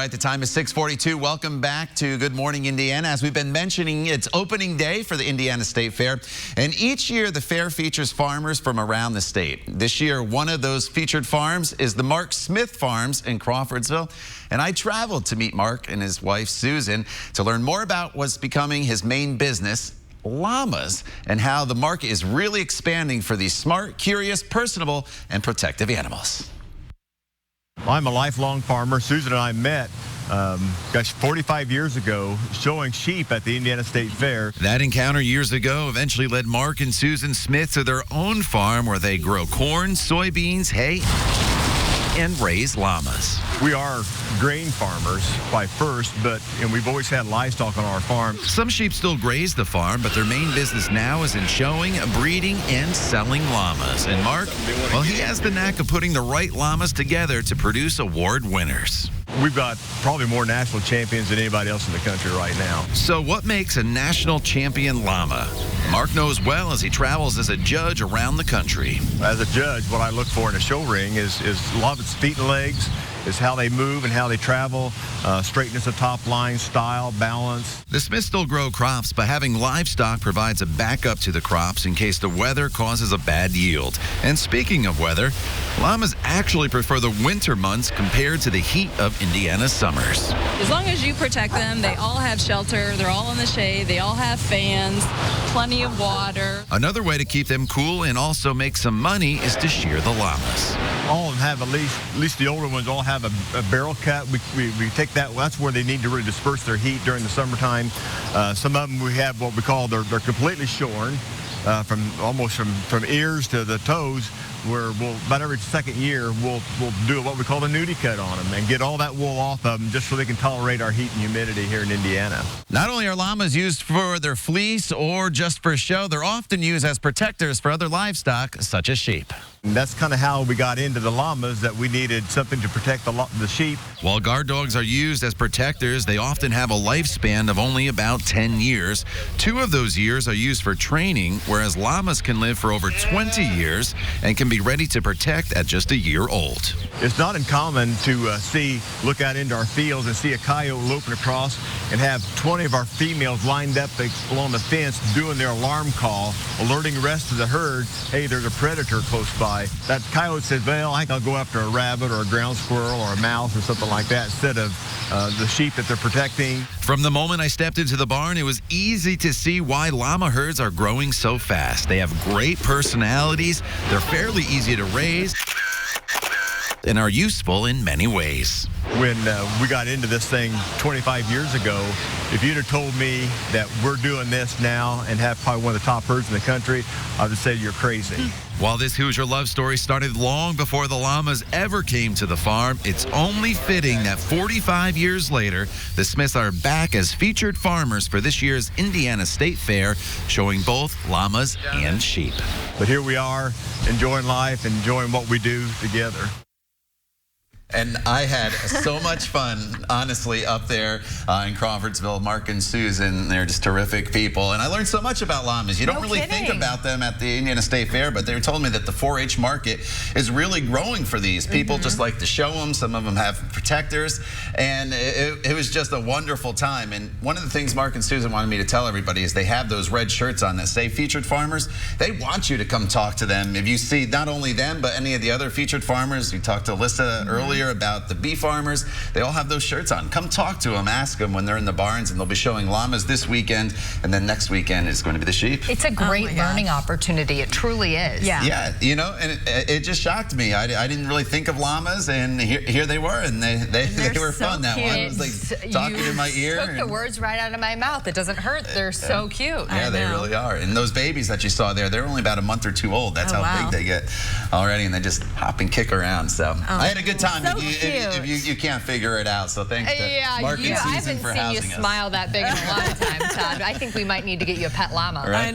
right, the time is 6:42. Welcome back to Good Morning Indiana. As we've been mentioning, it's opening day for the Indiana State Fair. And each year, the fair features farmers from around the state. This year, one of those featured farms is the Mark Smith Farms in Crawfordsville. And I traveled to meet Mark and his wife, Susan, to learn more about what's becoming his main business, llamas, and how the market is really expanding for these smart, curious, personable, and protective animals. I'm a lifelong farmer. Susan and I met, 45 years ago, showing sheep at the Indiana State Fair. That encounter years ago eventually led Mark and Susan Smith to their own farm where they grow corn, soybeans, hay, and raise llamas. We are grain farmers by first, and we've always had livestock on our farm. Some sheep still graze the farm, but their main business now is in showing, breeding, and selling llamas. And Mark, well, he has the knack of putting the right llamas together to produce award winners. We've got probably more national champions than anybody else in the country right now. So what makes a national champion llama? Mark knows well as he travels as a judge around the country. As a judge, what I look for in a show ring is a lot of its feet and legs, is how they move and how they travel, straightness of top line, style, balance. The Smiths still grow crops, but having livestock provides a backup to the crops in case the weather causes a bad yield. And speaking of weather, llamas actually prefer the winter months compared to the heat of Indiana's summers. As long as you protect them, they all have shelter, they're all in the shade, they all have fans, plenty of water. Another way to keep them cool and also make some money is to shear the llamas. All of them have at least the older ones all have a barrel cut. We take that, that's where they need to really disperse their heat during the summertime. Some of them we have what we call, they're completely shorn, from ears to the toes, where about every second year we'll do what we call the nudie cut on them and get all that wool off of them just so they can tolerate our heat and humidity here in Indiana. Not only are llamas used for their fleece or just for show, they're often used as protectors for other livestock such as sheep. And that's kind of how we got into the llamas, that we needed something to protect the sheep. While guard dogs are used as protectors, they often have a lifespan of only about 10 years. 2 of those years are used for training, whereas llamas can live for over 20 years and can be ready to protect at just a year old. It's not uncommon to look out into our fields and see a coyote loping across and have 20 of our females lined up along the fence doing their alarm call, alerting the rest of the herd, hey, there's a predator close by. That coyote says, well, I think I'll go after a rabbit or a ground squirrel or a mouse or something like that instead of the sheep that they're protecting. From the moment I stepped into the barn, it was easy to see why llama herds are growing so fast. They have great personalities, they're fairly easy to raise, and are useful in many ways. When we got into this thing 25 years ago, if you'd have told me that we're doing this now and have probably one of the top herds in the country, I would say you're crazy. While this Hoosier love story started long before the llamas ever came to the farm, it's only fitting that 45 years later, the Smiths are back as featured farmers for this year's Indiana State Fair, showing both llamas and sheep. But here we are, enjoying life, enjoying what we do together. And I had so much fun, honestly, up there in Crawfordsville. Mark and Susan, they're just terrific people. And I learned so much about llamas. You don't really think about them at the Indiana State Fair, but they told me that the 4-H market is really growing for these. People just like to show them. Some of them have protectors. And it was just a wonderful time. And one of the things Mark and Susan wanted me to tell everybody is they have those red shirts on that say featured farmers. They want you to come talk to them. If you see not only them, but any of the other featured farmers. We talked to Alyssa earlier about the bee farmers. They all have those shirts on. Come talk to them, ask them when they're in the barns, and they'll be showing llamas this weekend, and then next weekend is going to be the sheep. It's a great learning opportunity. It truly is. Yeah, you know, and it just shocked me. I didn't really think of llamas, and here they were, and they were so fun. That one was like talking in my ear. Took the words right out of my mouth. It doesn't hurt. They're so cute. Yeah, they really are. And those babies that you saw there, they're only about a month or 2 old. That's how big they get already, and they just hop and kick around. So I had a good time. If you can't figure it out, so thanks to Mark and Susan for housing us. I haven't seen you smile that big in a long time, Todd. I think we might need to get you a pet llama. Right.